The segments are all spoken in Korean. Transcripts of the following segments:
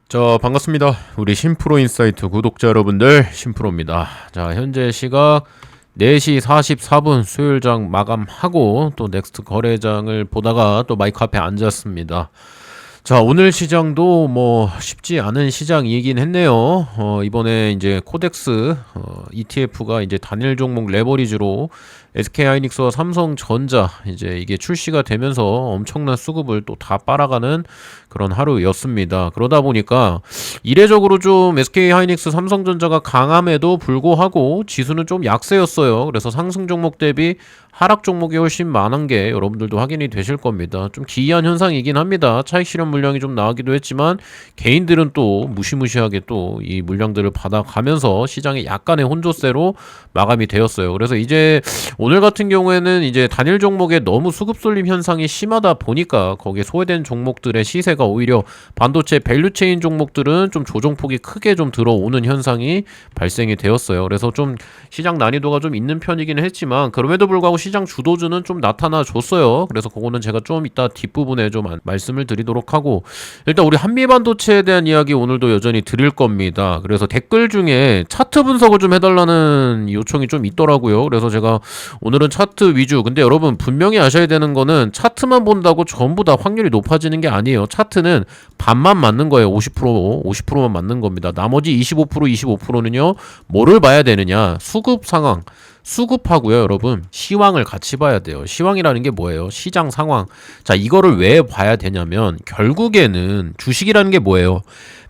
자, 반갑습니다. 우리 신프로 인사이트 구독자 여러분들, 신프로입니다. 자, 현재 시각 4시 44분 수요일장 마감하고 또 넥스트 거래장을 보다가 또 마이크 앞에 앉았습니다. 자, 오늘 시장도 뭐 쉽지 않은 시장이긴 했네요. 이번에 이제 코덱스 ETF가 이제 단일 종목 레버리지로 SK하이닉스와 삼성전자 이제 이게 출시가 되면서 엄청난 수급을 또 다 빨아가는 그런 하루였습니다. 그러다 보니까 이례적으로 좀 SK하이닉스 삼성전자가 강함에도 불구하고 지수는 좀 약세였어요. 그래서 상승 종목 대비 하락 종목이 훨씬 많은 게 여러분들도 확인이 되실 겁니다. 좀 기이한 현상이긴 합니다. 차익 실현 물량이 좀 나오기도 했지만 개인들은 또 무시무시하게 또 이 물량들을 받아가면서 시장에 약간의 혼조세로 마감이 되었어요. 그래서 이제 오늘 같은 경우에는 이제 단일 종목에 너무 수급 쏠림 현상이 심하다 보니까 거기에 소외된 종목들의 시세가 오히려 반도체 밸류체인 종목들은 좀 조정폭이 크게 좀 들어오는 현상이 발생이 되었어요. 그래서 좀 시장 난이도가 좀 있는 편이긴 했지만 그럼에도 불구하고 시장 주도주는 좀 나타나 줬어요. 그래서 그거는 제가 좀 이따 뒷부분에 좀 말씀을 드리도록 하고, 일단 우리 한미반도체에 대한 이야기 오늘도 여전히 드릴 겁니다. 그래서 댓글 중에 차트 분석을 좀 해달라는 요청이 좀 있더라고요. 그래서 제가 오늘은 차트 위주. 근데 여러분 분명히 아셔야 되는 거는 차트만 본다고 전부 다 확률이 높아지는 게 아니에요. 차트는 반만 맞는 거예요. 50%만 맞는 겁니다. 나머지 25%는요 뭐를 봐야 되느냐, 수급 상황, 수급하고요, 여러분. 시황을 같이 봐야 돼요. 시황이라는 게 뭐예요? 시장 상황. 자, 이거를 왜 봐야 되냐면 결국에는 주식이라는 게 뭐예요?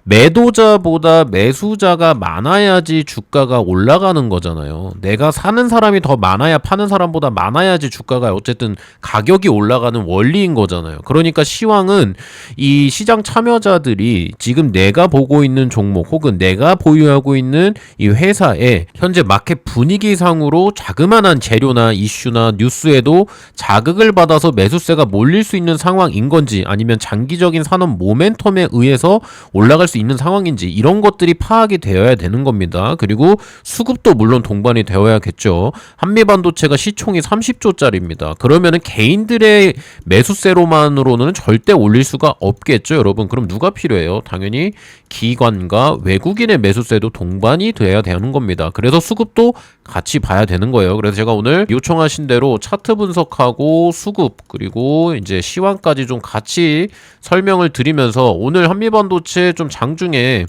매도자보다 매수자가 많아야지 주가가 올라가는 거잖아요. 내가 사는 사람이 더 많아야 파는 사람보다 많아야지 주가가 어쨌든 가격이 올라가는 원리인 거잖아요. 그러니까 시황은 이 시장 참여자들이 지금 내가 보고 있는 종목 혹은 내가 보유하고 있는 이 회사의 현재 마켓 분위기상으로 자그마한 재료나 이슈나 뉴스에도 자극을 받아서 매수세가 몰릴 수 있는 상황인 건지, 아니면 장기적인 산업 모멘텀에 의해서 올라갈 수 있는 상황인지, 이런 것들이 파악이 되어야 되는 겁니다. 그리고 수급도 물론 동반이 되어야겠죠. 한미반도체가 시총이 30조짜리입니다. 그러면은 개인들의 매수세로만으로는 절대 올릴 수가 없겠죠, 여러분. 그럼 누가 필요해요? 당연히 기관과 외국인의 매수세도 동반이 돼야 되는 겁니다. 그래서 수급도 같이 봐야 되는 거예요. 그래서 제가 오늘 요청하신 대로 차트 분석하고 수급 그리고 이제 시황까지 좀 같이 설명을 드리면서, 오늘 한미반도체 좀 장중에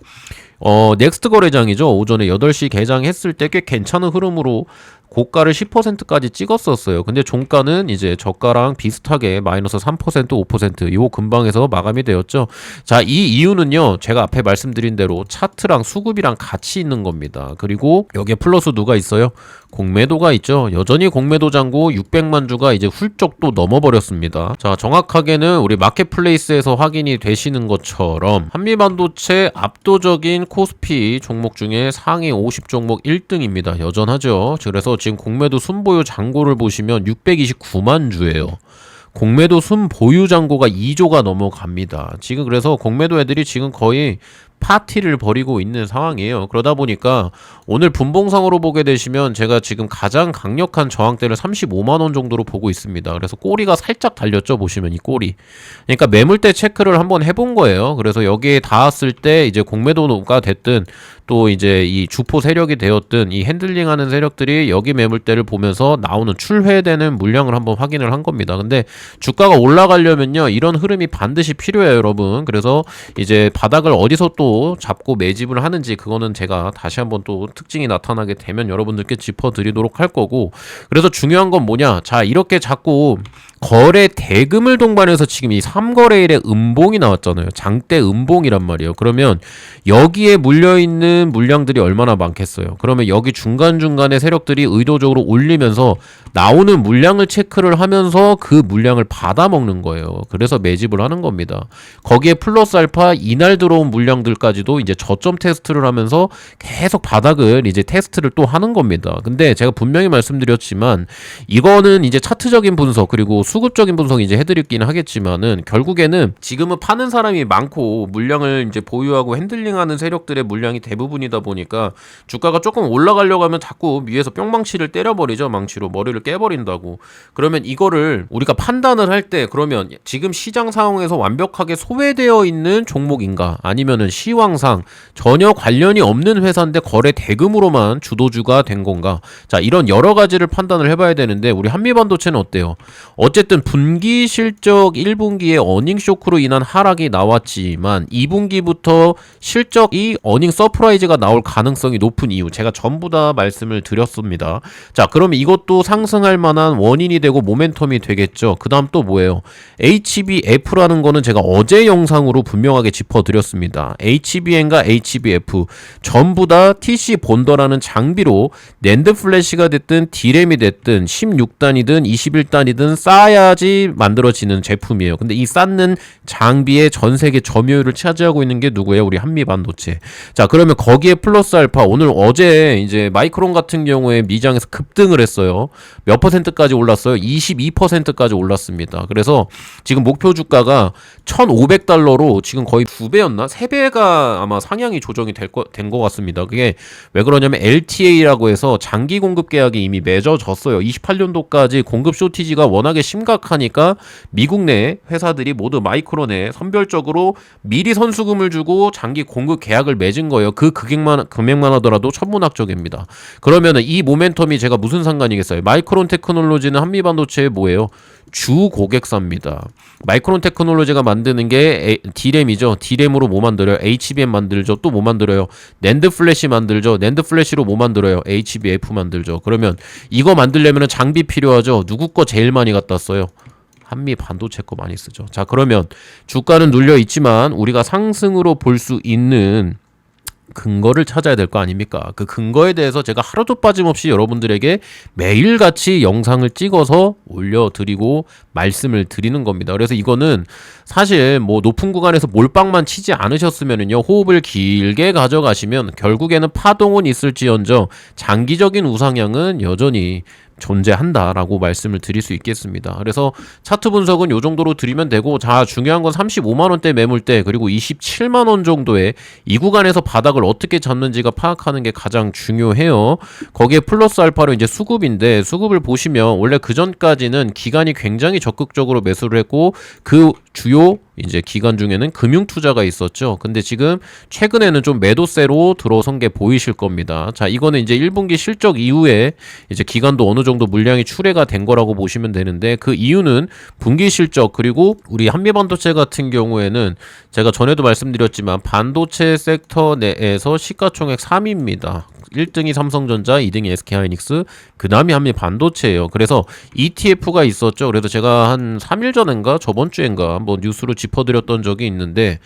넥스트 거래장이죠. 오전에 8시 개장했을 때 꽤 괜찮은 흐름으로 고가를 10%까지 찍었었어요. 근데 종가는 이제 저가랑 비슷하게 마이너스 3%, 5% 요 근방에서 마감이 되었죠. 자, 이 이유는요, 제가 앞에 말씀드린 대로 차트랑 수급이랑 같이 있는 겁니다. 그리고 여기에 플러스 누가 있어요? 공매도가 있죠. 여전히 공매도 잔고 600만 주가 이제 훌쩍 또 넘어버렸습니다. 자, 정확하게는 우리 마켓플레이스에서 확인이 되시는 것처럼 한미반도체 압도적인 코스피 종목 중에 상위 50 종목 1등입니다. 여전하죠. 그래서 지금 공매도 순보유 잔고를 보시면 629만 주예요. 공매도 순보유 잔고가 2조가 넘어갑니다. 지금 그래서 공매도 애들이 지금 거의 파티를 벌이고 있는 상황이에요. 그러다 보니까 오늘 분봉상으로 보게 되시면 제가 지금 가장 강력한 저항대를 35만원 정도로 보고 있습니다. 그래서 꼬리가 살짝 달렸죠, 보시면 이 꼬리. 그러니까 매물대 체크를 한번 해본 거예요. 그래서 여기에 닿았을 때 이제 공매도가 됐든 또 이제 이 주포 세력이 되었든 이 핸들링하는 세력들이 여기 매물대를 보면서 나오는 출회되는 물량을 한번 확인을 한 겁니다. 근데 주가가 올라가려면요, 이런 흐름이 반드시 필요해요, 여러분. 그래서 이제 바닥을 어디서 또 잡고 매집을 하는지, 그거는 제가 다시 한번 또 특징이 나타나게 되면 여러분들께 짚어드리도록 할 거고, 그래서 중요한 건 뭐냐, 자, 이렇게 자꾸 거래 대금을 동반해서 지금 이 3거래일에 음봉이 나왔잖아요. 장대 음봉이란 말이에요. 그러면 여기에 물려있는 물량들이 얼마나 많겠어요. 그러면 여기 중간중간에 세력들이 의도적으로 올리면서 나오는 물량을 체크를 하면서 그 물량을 받아먹는 거예요. 그래서 매집을 하는 겁니다. 거기에 플러스 알파 이날 들어온 물량들까지도 이제 저점 테스트를 하면서 계속 바닥을 이제 테스트를 또 하는 겁니다. 근데 제가 분명히 말씀드렸지만 이거는 이제 차트적인 분석 그리고 수급적인 분석 이제 해드리긴 하겠지만은 결국에는 지금은 파는 사람이 많고 물량을 이제 보유하고 핸들링하는 세력들의 물량이 대부분이다 보니까 주가가 조금 올라가려고 하면 자꾸 위에서 뿅망치를 때려버리죠. 망치로 머리를 깨버린다고. 그러면 이거를 우리가 판단을 할 때 그러면 지금 시장 상황에서 완벽하게 소외되어 있는 종목인가 아니면은 시황상 전혀 관련이 없는 회사인데 거래 대금으로만 주도주가 된 건가. 자, 이런 여러 가지를 판단을 해봐야 되는데 우리 한미반도체는 어때요? 어쨌든 분기 실적 1분기에 어닝 쇼크로 인한 하락이 나왔지만 2분기부터 실적이 어닝 서프라이즈가 나올 가능성이 높은 이유 제가 전부 다 말씀을 드렸습니다. 자, 그러면 이것도 상승할 만한 원인이 되고 모멘텀이 되겠죠. 그 다음 또 뭐예요? HBF라는 거는 제가 어제 영상으로 분명하게 짚어드렸습니다. HBM과 HBF 전부 다 TC 본더라는 장비로 낸드 플래시가 됐든 D램이 됐든 16단이든 21단이든 쌓아야지 만들어지는 제품이에요. 근데 이 쌓는 장비의 전 세계 점유율을 차지하고 있는 게 누구예요? 우리 한미반도체. 자, 그러면 거기에 플러스 알파 어제 이제 마이크론 같은 경우에 미장에서 급등을 했어요. 몇 %까지 올랐어요? 22%까지 올랐습니다. 그래서 지금 목표 주가가 1,500달러로 지금 거의 2배였나? 3배가 아마 상향이 조정이 된 것 같습니다. 그게 왜 그러냐면 LTA라고 해서 장기 공급 계약이 이미 맺어졌어요. 28년도까지 공급 쇼티지가 워낙에 심각하니까 미국 내 회사들이 모두 마이크론에 선별적으로 미리 선수금을 주고 장기 공급 계약을 맺은 거예요. 그 금액만 하더라도 천문학적입니다. 그러면은 이 모멘텀이 제가 무슨 상관이겠어요? 마이크론 테크놀로지는 한미반도체의 뭐예요? 주 고객사입니다. 마이크론 테크놀로지가 만드는 게 D램이죠. D램으로 뭐 만들어요? HBM 만들죠. 또 뭐 만들어요? 낸드 플래시 만들죠. 낸드 플래시로 뭐 만들어요? HBF 만들죠. 그러면 이거 만들려면 장비 필요하죠. 누구 거 제일 많이 갖다 써요? 한미 반도체 거 많이 쓰죠. 자, 그러면 주가는 눌려 있지만 우리가 상승으로 볼 수 있는 근거를 찾아야 될 거 아닙니까? 그 근거에 대해서 제가 하루도 빠짐없이 여러분들에게 매일같이 영상을 찍어서 올려드리고 말씀을 드리는 겁니다. 그래서 이거는 사실 뭐 높은 구간에서 몰빵만 치지 않으셨으면은요, 호흡을 길게 가져가시면 결국에는 파동은 있을지언정 장기적인 우상향은 여전히 존재한다라고 말씀을 드릴 수 있겠습니다. 그래서 차트 분석은 요 정도로 드리면 되고, 자, 중요한 건 35만원대 매물대 그리고 27만원 정도의 이 구간에서 바닥을 어떻게 잡는지가 파악하는 게 가장 중요해요. 거기에 플러스 알파로 이제 수급인데, 수급을 보시면 원래 그 전까지는 기관이 굉장히 적극적으로 매수를 했고 그 주요 이제 기간 중에는 금융투자가 있었죠. 근데 지금 최근에는 좀 매도세로 들어선 게 보이실 겁니다. 자, 이거는 이제 1분기 실적 이후에 이제 기관도 어느 정도 물량이 출회가 된 거라고 보시면 되는데, 그 이유는 분기 실적 그리고 우리 한미반도체 같은 경우에는 제가 전에도 말씀드렸지만 반도체 섹터 내에서 시가총액 3위입니다. 1등이 삼성전자, 2등이 SK하이닉스, 그 다음이 한미반도체예요. 그래서 ETF가 있었죠. 그래서 제가 한 3일 전인가 저번 주인가 뭐 뉴스로 짚어드렸던 적이 있는데,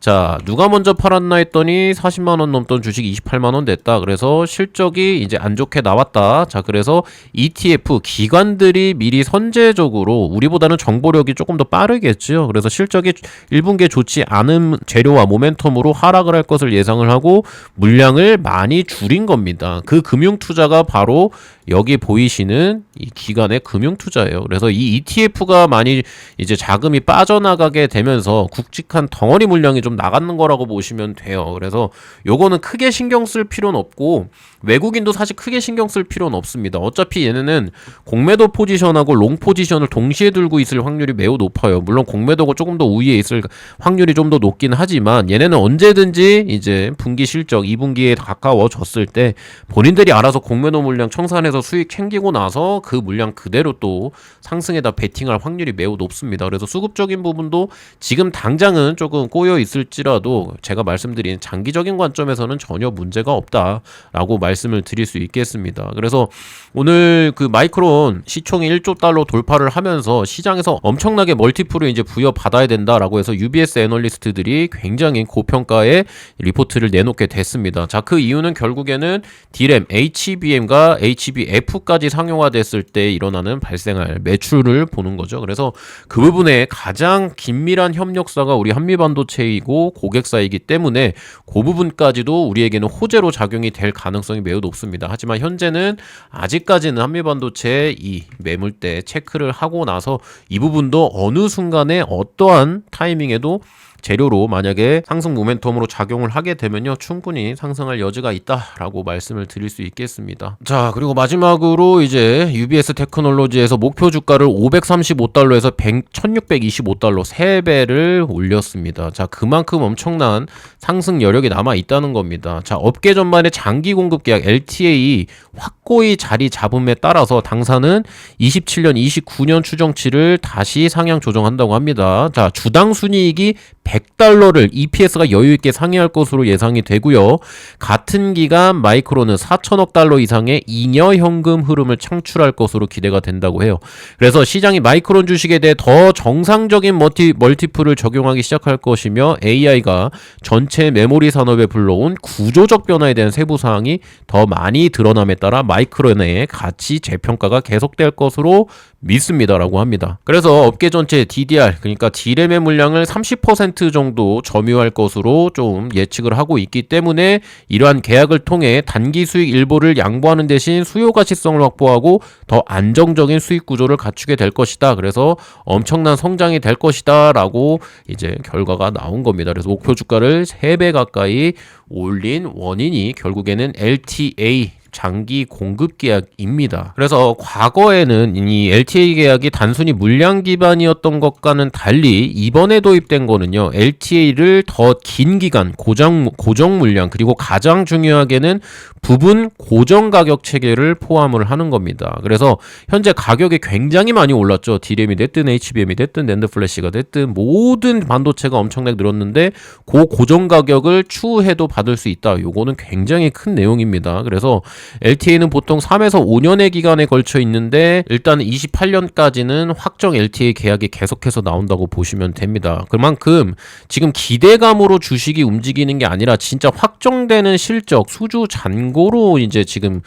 자, 누가 먼저 팔았나 했더니 40만원 넘던 주식 28만원 됐다. 그래서 실적이 이제 안 좋게 나왔다. 자, 그래서 ETF 기관들이 미리 선제적으로, 우리보다는 정보력이 조금 더 빠르겠죠. 그래서 실적이 1분기에 좋지 않은 재료와 모멘텀으로 하락을 할 것을 예상을 하고 물량을 많이 줄인 겁니다. 그 금융투자가 바로 여기 보이시는 이 기관의 금융투자예요. 그래서 이 ETF가 많이 이제 자금이 빠져나가게 되면서 굵직한 덩어리 물량이 좀 나가는 거라고 보시면 돼요. 그래서 요거는 크게 신경 쓸 필요는 없고, 외국인도 사실 크게 신경 쓸 필요는 없습니다. 어차피 얘네는 공매도 포지션하고 롱 포지션을 동시에 들고 있을 확률이 매우 높아요. 물론 공매도가 조금 더 우위에 있을 확률이 좀 더 높긴 하지만 얘네는 언제든지 이제 분기 실적 2분기에 가까워졌을 때 본인들이 알아서 공매도 물량 청산해서 수익 챙기고 나서 그 물량 그대로 또 상승에다 베팅할 확률이 매우 높습니다. 그래서 수급적인 부분도 지금 당장은 조금 꼬여 있을지라도 제가 말씀드린 장기적인 관점에서는 전혀 문제가 없다라고 말씀을 드릴 수 있겠습니다. 그래서 오늘 그 마이크론 시총이 1조 달러 돌파를 하면서 시장에서 엄청나게 멀티플을 이제 부여받아야 된다라고 해서 UBS 애널리스트들이 굉장히 고평가의 리포트를 내놓게 됐습니다. 자, 그 이유는 결국에는 D램, HBM과 HBF 우리 F까지 상용화됐을 때 일어나는 발생할 매출을 보는 거죠. 그래서 그 부분에 가장 긴밀한 협력사가 우리 한미반도체이고 고객사이기 때문에 그 부분까지도 우리에게는 호재로 작용이 될 가능성이 매우 높습니다. 하지만 현재는 아직까지는 한미반도체 이 매물대 체크를 하고 나서 이 부분도 어느 순간에 어떠한 타이밍에도 재료로 만약에 상승 모멘텀으로 작용을 하게 되면요, 충분히 상승할 여지가 있다라고 말씀을 드릴 수 있겠습니다. 자, 그리고 마지막으로 이제 UBS 테크놀로지에서 목표 주가를 535달러에서 1625달러 3배를 올렸습니다. 자, 그만큼 엄청난 상승 여력이 남아 있다는 겁니다. 자, 업계 전반의 장기 공급 계약 LTA 확고히 자리 잡음에 따라서 당사는 27년, 29년 추정치를 다시 상향 조정한다고 합니다. 자, 주당 순이익이 100달러를 EPS가 여유있게 상회할 것으로 예상이 되고요. 같은 기간 마이크론은 4천억 달러 이상의 잉여 현금 흐름을 창출할 것으로 기대가 된다고 해요. 그래서 시장이 마이크론 주식에 대해 더 정상적인 멀티플을 적용하기 시작할 것이며 AI가 전체 메모리 산업에 불러온 구조적 변화에 대한 세부 사항이 더 많이 드러남에 따라 마이크론의 가치 재평가가 계속될 것으로 믿습니다라고 합니다. 그래서 업계 전체 DDR, 그러니까 D램의 물량을 30% 정도 점유할 것으로 좀 예측을 하고 있기 때문에 이러한 계약을 통해 단기 수익 일부를 양보하는 대신 수요 가치성을 확보하고 더 안정적인 수익 구조를 갖추게 될 것이다. 그래서 엄청난 성장이 될 것이다 라고 이제 결과가 나온 겁니다. 그래서 목표 주가를 3배 가까이 올린 원인이 결국에는 LTA 장기 공급 계약입니다. 그래서 과거에는 이 LTA 계약이 단순히 물량 기반이었던 것과는 달리 이번에 도입된 거는요, LTA를 더 긴 기간 고정 물량, 그리고 가장 중요하게는 부분 고정 가격 체계를 포함을 하는 겁니다. 그래서 현재 가격이 굉장히 많이 올랐죠. D램이 됐든 HBM이 됐든 낸드 플래시가 됐든 모든 반도체가 엄청나게 늘었는데 그 고정 가격을 추후에도 받을 수 있다. 요거는 굉장히 큰 내용입니다. 그래서 LTA는 보통 3에서 5년의 기간에 걸쳐 있는데 일단 28년까지는 확정 LTA 계약이 계속해서 나온다고 보시면 됩니다. 그만큼 지금 기대감으로 주식이 움직이는 게 아니라 진짜 확정되는 실적, 수주 잔고로 이제 지금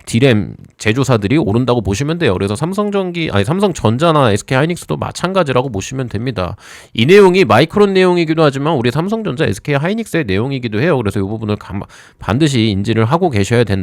D램 제조사들이 오른다고 보시면 돼요. 그래서 삼성전자나 SK하이닉스도 마찬가지라고 보시면 됩니다. 이 내용이 마이크론 내용이기도 하지만 우리 삼성전자, SK하이닉스의 내용이기도 해요. 그래서 이 부분을 반드시 인지를 하고 계셔야 된다.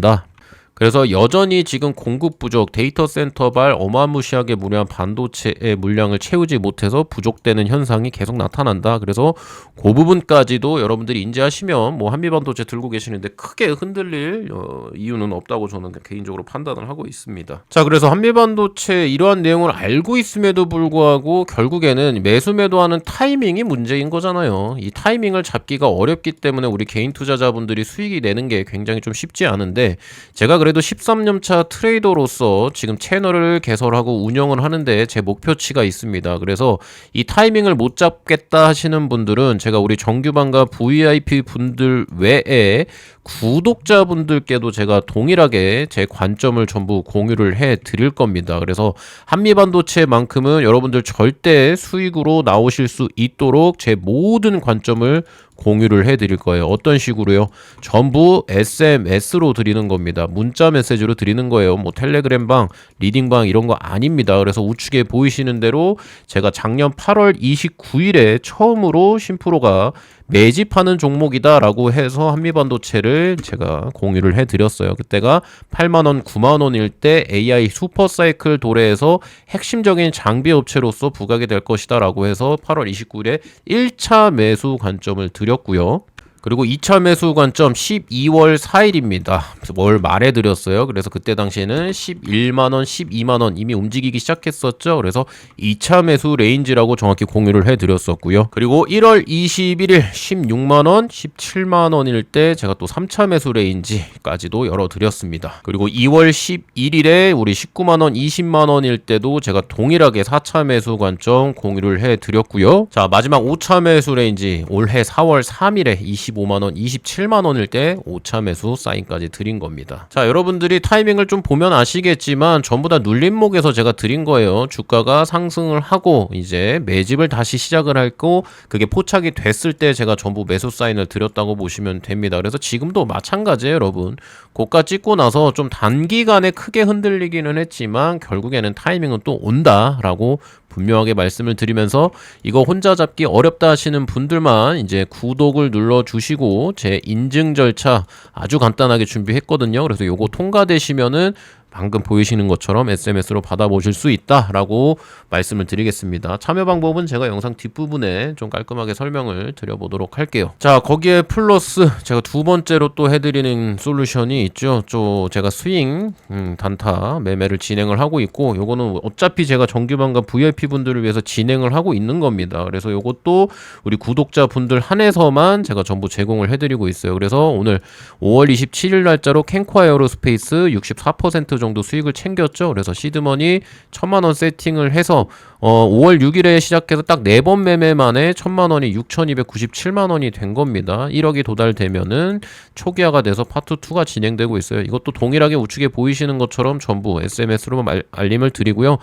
그래서 여전히 지금 공급 부족, 데이터 센터발 어마무시하게 무료한 반도체의 물량을 채우지 못해서 부족되는 현상이 계속 나타난다. 그래서 그 부분까지도 여러분들이 인지하시면 뭐 한미반도체 들고 계시는데 크게 흔들릴 이유는 없다고 저는 개인적으로 판단을 하고 있습니다. 자, 그래서 한미반도체 이러한 내용을 알고 있음에도 불구하고 결국에는 매수 매도하는 타이밍이 문제인 거잖아요. 이 타이밍을 잡기가 어렵기 때문에 우리 개인 투자자분들이 수익이 내는 게 굉장히 좀 쉽지 않은데, 제가 그래도 13년차 트레이더로서 지금 채널을 개설하고 운영을 하는데 제 목표치가 있습니다. 그래서 이 타이밍을 못 잡겠다 하시는 분들은 제가 우리 정규반과 VIP 분들 외에 구독자분들께도 제가 동일하게 제 관점을 전부 공유를 해 드릴 겁니다. 그래서 한미반도체만큼은 여러분들 절대 수익으로 나오실 수 있도록 제 모든 관점을 공유를 해 드릴 거예요. 어떤 식으로요? 전부 SMS로 드리는 겁니다. 문자 메시지로 드리는 거예요. 뭐 텔레그램방, 리딩방 이런 거 아닙니다. 그래서 우측에 보이시는 대로 제가 작년 8월 29일에 처음으로 신프로가 매집하는 종목이다라고 해서 한미반도체를 제가 공유를 해드렸어요. 그때가 8만원, 9만원일 때 AI 슈퍼사이클 도래에서 핵심적인 장비 업체로서 부각이 될 것이다 라고 해서 8월 29일에 1차 매수 관점을 드렸고요. 그리고 2차 매수 관점 12월 4일입니다. 월 말에 드렸어요. 그래서 그때 당시에는 11만원, 12만원 이미 움직이기 시작했었죠. 그래서 2차 매수 레인지라고 정확히 공유를 해드렸었고요. 그리고 1월 21일 16만원, 17만원일 때 제가 또 3차 매수 레인지까지도 열어드렸습니다. 그리고 2월 11일에 우리 19만원, 20만원일 때도 제가 동일하게 4차 매수 관점 공유를 해드렸고요. 자, 마지막 5차 매수 레인지 올해 4월 3일에 25만원, 27만원일 때 5차 매수 사인까지 드린 겁니다. 자, 여러분들이 타이밍을 좀 보면 아시겠지만 전부 다 눌림목에서 제가 드린 거예요. 주가가 상승을 하고 이제 매집을 다시 시작을 했고 그게 포착이 됐을 때 제가 전부 매수 사인을 드렸다고 보시면 됩니다. 그래서 지금도 마찬가지예요, 여러분. 고가 찍고 나서 좀 단기간에 크게 흔들리기는 했지만 결국에는 타이밍은 또 온다라고 분명하게 말씀을 드리면서 이거 혼자 잡기 어렵다 하시는 분들만 이제 구독을 눌러주시고 제 인증 절차 아주 간단하게 준비했거든요. 그래서 요거 통과되시면은 방금 보이시는 것처럼 SMS로 받아보실 수 있다라고 말씀을 드리겠습니다. 참여 방법은 제가 영상 뒷부분에 좀 깔끔하게 설명을 드려보도록 할게요. 자, 거기에 플러스 제가 두 번째로 또 해드리는 솔루션이 있죠. 제가 스윙 단타 매매를 진행을 하고 있고 요거는 어차피 제가 정규반과 VIP 분들을 위해서 진행을 하고 있는 겁니다. 그래서 요것도 우리 구독자분들 한해서만 제가 전부 제공을 해드리고 있어요. 그래서 오늘 5월 27일 날짜로 캔코 에어로스페이스 64% 정도 수익을 챙겼죠. 그래서 시드머니 1000만원 세팅을 해서 5월 6일에 시작해서 딱 4번 매매 만에 1000만원이 6297만원이 된 겁니다. 1억이 도달되면은 초기화가 돼서 파트 2가 진행되고 있어요. 이것도 동일하게 우측에 보이시는 것처럼 전부 SMS로 알림을 드리고요.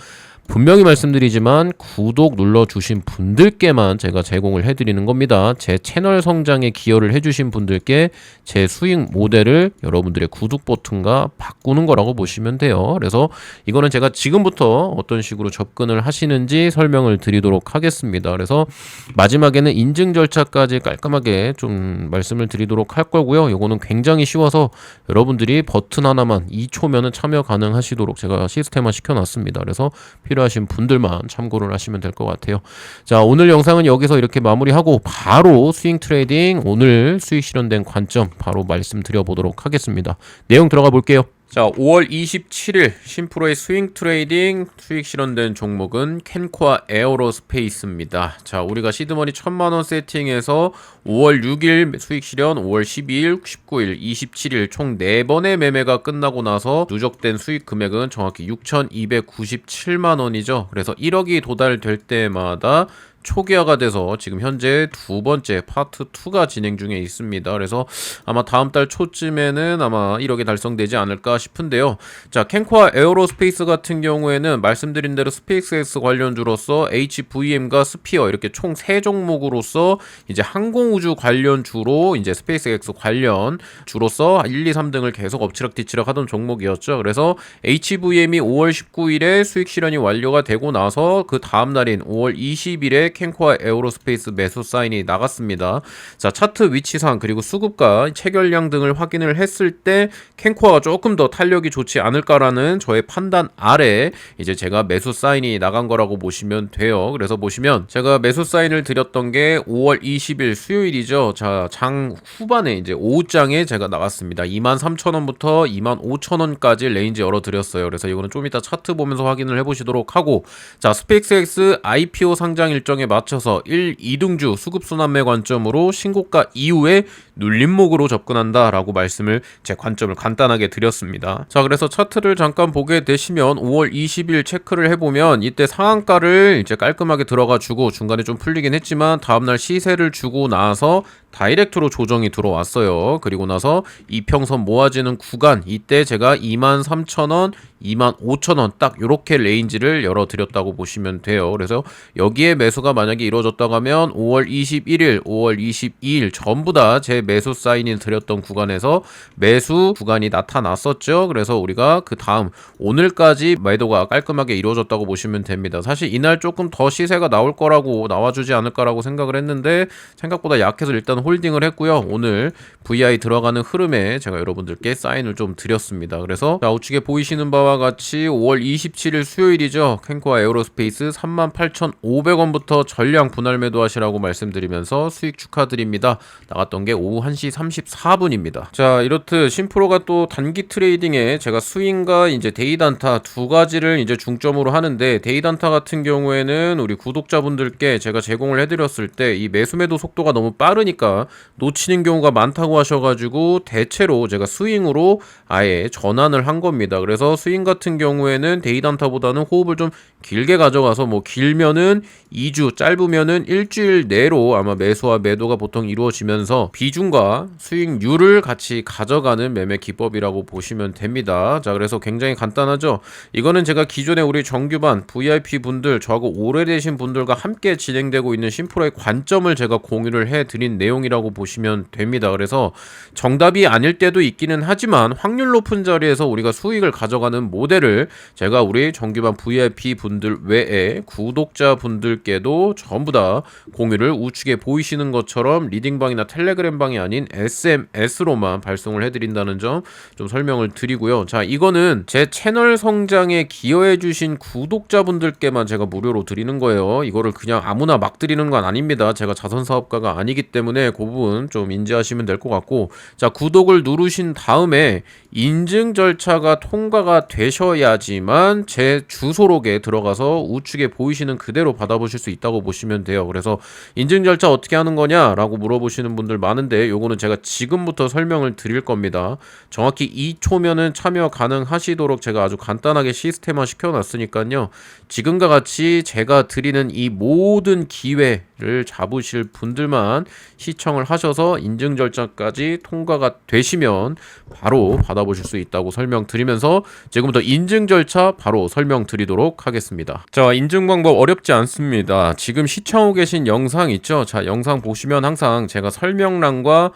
분명히 말씀드리지만 구독 눌러주신 분들께만 제가 제공을 해드리는 겁니다. 제 채널 성장에 기여를 해주신 분들께 제 수익 모델을 여러분들의 구독 버튼과 바꾸는 거라고 보시면 돼요. 그래서 이거는 제가 지금부터 어떤 식으로 접근을 하시는지 설명을 드리도록 하겠습니다. 그래서 마지막에는 인증 절차까지 깔끔하게 좀 말씀을 드리도록 할 거고요. 이거는 굉장히 쉬워서 여러분들이 버튼 하나만 2초면은 참여 가능하시도록 제가 시스템화 시켜놨습니다. 그래서 필요하신 분들만 참고를 하시면 될 것 같아요. 자, 오늘 영상은 여기서 이렇게 마무리하고 바로 스윙 트레이딩 오늘 수익 실현된 관점 바로 말씀드려 보도록 하겠습니다. 내용 들어가 볼게요. 자, 5월 27일 신프로의 스윙 트레이딩 수익 실현된 종목은 캔코아 에어로스페이스입니다. 자, 우리가 시드머니 1000만원 세팅해서 5월 6일 수익 실현, 5월 12일, 19일, 27일 총 4번의 매매가 끝나고 나서 누적된 수익 금액은 정확히 6297만원이죠. 그래서 1억이 도달될 때마다 초기화가 돼서 지금 현재 두 번째 파트 2가 진행 중에 있습니다. 그래서 아마 다음 달 초쯤에는 아마 1억이 달성되지 않을까 싶은데요. 자, 캔코아 에어로스페이스 같은 경우에는 말씀드린 대로 스페이스X 관련주로서 HVM과 스피어 이렇게 총 3종목으로서 이제 항공우주 관련주로 이제 스페이스X 관련 주로서 1, 2, 3등을 계속 엎치락뒤치락 하던 종목이었죠. 그래서 HVM이 5월 19일에 수익 실현이 완료가 되고 나서 그 다음 날인 5월 20일에 캔코아 에어로스페이스 매수 사인이 나갔습니다. 자, 차트 위치상 그리고 수급가, 체결량 등을 확인을 했을 때 캔코아가 조금 더 탄력이 좋지 않을까라는 저의 판단 아래 이제 제가 매수 사인이 나간 거라고 보시면 돼요. 그래서 보시면 제가 매수 사인을 드렸던 게 5월 20일 수요일이죠. 자, 장 후반에 이제 오후장에 제가 나갔습니다. 23,000원부터 25,000원까지 레인지 열어드렸어요. 그래서 이거는 좀 이따 차트 보면서 확인을 해보시도록 하고, 자, 스페이스X IPO 상장 일정에 맞춰서 1, 2등주 수급순환매 관점으로 신고가 이후에 눌림목으로 접근한다라고 말씀을 제 관점을 간단하게 드렸습니다. 자, 그래서 차트를 잠깐 보게 되시면 5월 20일 체크를 해보면 이때 상한가를 이제 깔끔하게 들어가 주고 중간에 좀 풀리긴 했지만 다음날 시세를 주고 나서 다이렉트로 조정이 들어왔어요. 그리고 나서 이평선 모아지는 구간, 이때 제가 23,000원, 25,000원 딱 요렇게 레인지를 열어드렸다고 보시면 돼요. 그래서 여기에 매수가 만약에 이루어졌다고 하면 5월 21일, 5월 22일 전부 다 제 매수 사인이 드렸던 구간에서 매수 구간이 나타났었죠. 그래서 우리가 그 다음 오늘까지 매도가 깔끔하게 이루어졌다고 보시면 됩니다. 사실 이날 조금 더 시세가 나올 거라고 나와주지 않을까라고 생각을 했는데 생각보다 약해서 일단 홀딩을 했고요. 오늘 VI 들어가는 흐름에 제가 여러분들께 사인을 좀 드렸습니다. 그래서 자, 우측에 보이시는 바와 같이 5월 27일 수요일이죠. 캔코아 에어로스페이스 38,500원부터 전량 분할 매도하시라고 말씀드리면서 수익 축하드립니다. 나갔던 게 오후 1시 34분입니다. 자, 이렇듯 신프로가 또 단기 트레이딩에 제가 스윙과 이제 데이 단타 두 가지를 이제 중점으로 하는데, 데이 단타 같은 경우에는 우리 구독자분들께 제가 제공을 해드렸을 때 이 매수 매도 속도가 너무 빠르니까 보니까 놓치는 경우가 많다고 하셔가지고 대체로 제가 스윙으로 아예 전환을 한 겁니다. 그래서 스윙 같은 경우에는 데이 단타보다는 호흡을 좀 길게 가져가서 뭐 길면은 2주, 짧으면은 일주일 내로 아마 매수와 매도가 보통 이루어지면서 비중과 수익률을 같이 가져가는 매매 기법이라고 보시면 됩니다. 자, 그래서 굉장히 간단하죠. 이거는 제가 기존에 우리 정규반 VIP 분들, 저하고 오래되신 분들과 함께 진행되고 있는 심프로의 관점을 제가 공유를 해드린 내용이라고 보시면 됩니다. 그래서 정답이 아닐 때도 있기는 하지만 확률 높은 자리에서 우리가 수익을 가져가는 모델을 제가 우리 정규반 VIP 분들 외에 구독자 분들께도 전부 다 공유를 우측에 보이시는 것처럼 리딩방이나 텔레그램방이 아닌 SMS로만 발송을 해드린다는 점 좀 설명을 드리고요. 자, 이거는 제 채널 성장에 기여해주신 구독자분들께만 제가 무료로 드리는 거예요. 이거를 그냥 아무나 막 드리는 건 아닙니다. 제가 자선사업가가 아니기 때문에 그 부분 좀 인지하시면 될 것 같고, 자, 구독을 누르신 다음에 인증 절차가 통과가 되셔야지만 제 주소록에 들어가서 우측에 보이시는 그대로 받아보실 수 있다고 보시면 돼요. 그래서 인증 절차 어떻게 하는 거냐라고 물어보시는 분들 많은데 요거는 제가 지금부터 설명을 드릴 겁니다. 정확히 2초면은 참여 가능하시도록 제가 아주 간단하게 시스템화 시켜놨으니까요. 지금과 같이 제가 드리는 이 모든 기회를 잡으실 분들만 시청을 하셔서 인증 절차까지 통과가 되시면 바로 받아보실 수 있다고 설명드리면서 지금부터 인증 절차 바로 설명드리도록 하겠습니다. 자, 인증 방법 어렵지 않습니다. 지금 시청하고 계신 영상 있죠? 자, 영상 보시면 항상 제가 설명란과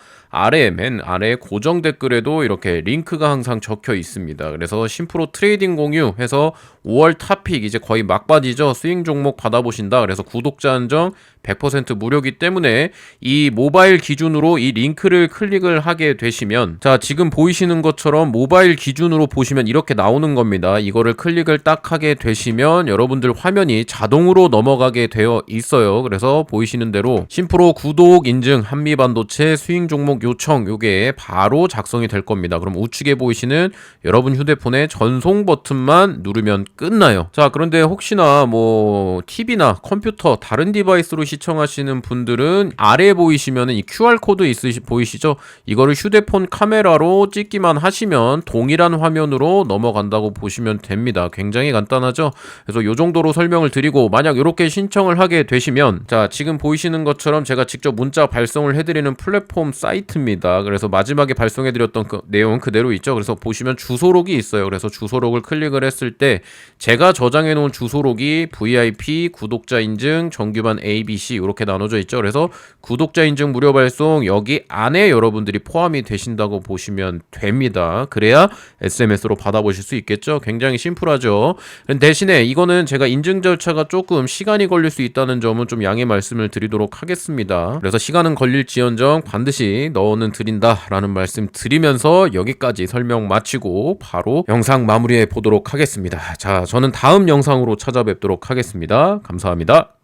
맨 아래 고정 댓글에도 이렇게 링크가 항상 적혀 있습니다. 그래서 심프로 트레이딩 공유 해서 5월 탑픽 이제 거의 막바지죠. 스윙 종목 받아보신다. 그래서 구독자 한정 100% 무료기 때문에 이 모바일 기준으로 이 링크를 클릭을 하게 되시면, 자, 지금 보이시는 것처럼 모바일 기준으로 보시면 이렇게 나오는 겁니다. 이거를 클릭을 딱 하게 되시면 여러분들 화면이 자동으로 넘어가게 되어 있어요. 그래서 보이시는 대로 심프로 구독 인증 한미반도체 스윙 종목 요청 요게 바로 작성이 될 겁니다. 그럼 우측에 보이시는 여러분 휴대폰의 전송 버튼만 누르면 끝나요. 자, 그런데 혹시나 뭐 TV나 컴퓨터 다른 디바이스로 시청하시는 분들은 아래에 보이시면은 이 QR코드 보이시죠? 이거를 휴대폰 카메라로 찍기만 하시면 동일한 화면으로 넘어간다고 보시면 됩니다. 굉장히 간단하죠? 그래서 요 정도로 설명을 드리고, 만약 이렇게 신청을 하게 되시면, 자, 지금 보이시는 것처럼 제가 직접 문자 발송을 해드리는 플랫폼 사이트입니다. 그래서 마지막에 발송해드렸던 그 내용 그대로 있죠? 그래서 보시면 주소록이 있어요. 그래서 주소록을 클릭을 했을 때 제가 저장해 놓은 주소록이 VIP, 구독자 인증, 정규반 ABC 이렇게 나눠져 있죠. 그래서 구독자 인증 무료 발송 여기 안에 여러분들이 포함이 되신다고 보시면 됩니다. 그래야 SMS로 받아보실 수 있겠죠. 굉장히 심플하죠. 대신에 이거는 제가 인증 절차가 조금 시간이 걸릴 수 있다는 점은 좀 양해 말씀을 드리도록 하겠습니다. 그래서 시간은 걸릴지언정 반드시 넣어는 드린다라는 말씀 드리면서 여기까지 설명 마치고 바로 영상 마무리해 보도록 하겠습니다. 자, 저는 다음 영상으로 찾아뵙도록 하겠습니다. 감사합니다.